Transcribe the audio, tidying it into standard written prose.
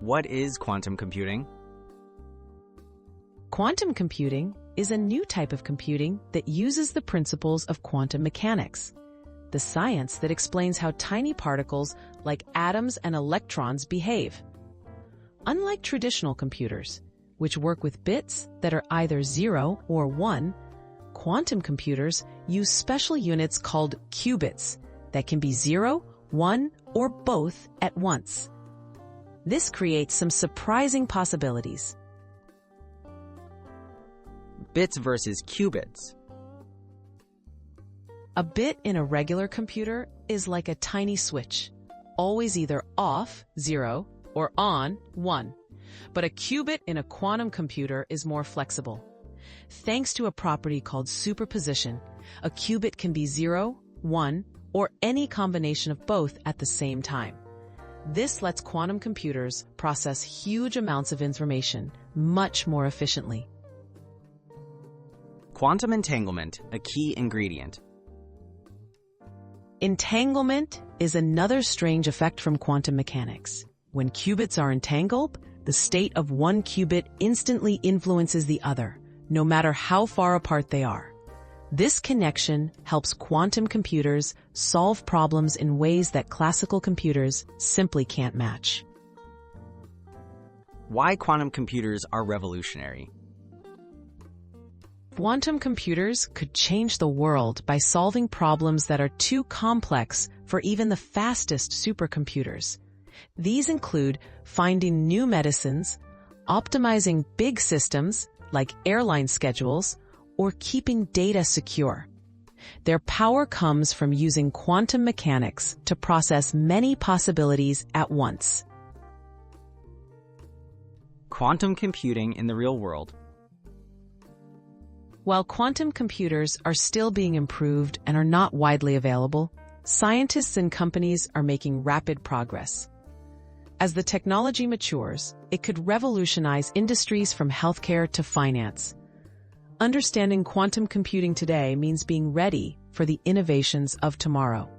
What is quantum computing? Quantum computing is a new type of computing that uses the principles of quantum mechanics, the science that explains how tiny particles like atoms and electrons behave. Unlike traditional computers, which work with bits that are either 0 or 1, quantum computers use special units called qubits that can be 0, 1, or both at once. This creates some surprising possibilities. Bits versus qubits. A bit in a regular computer is like a tiny switch, always either off, 0, or on, 1. But a qubit in a quantum computer is more flexible. Thanks to a property called superposition, a qubit can be 0, 1, or any combination of both at the same time. This lets quantum computers process huge amounts of information much more efficiently. Quantum entanglement, a key ingredient. Entanglement is another strange effect from quantum mechanics. When qubits are entangled, the state of one qubit instantly influences the other, no matter how far apart they are. This connection helps quantum computers solve problems in ways that classical computers simply can't match. Why quantum computers are revolutionary. Quantum computers could change the world by solving problems that are too complex for even the fastest supercomputers. These include finding new medicines, optimizing big systems like airline schedules, or keeping data secure. Their power comes from using quantum mechanics to process many possibilities at once. Quantum computing in the real world. While quantum computers are still being improved and are not widely available, scientists and companies are making rapid progress. As the technology matures, it could revolutionize industries from healthcare to finance. Understanding quantum computing today means being ready for the innovations of tomorrow.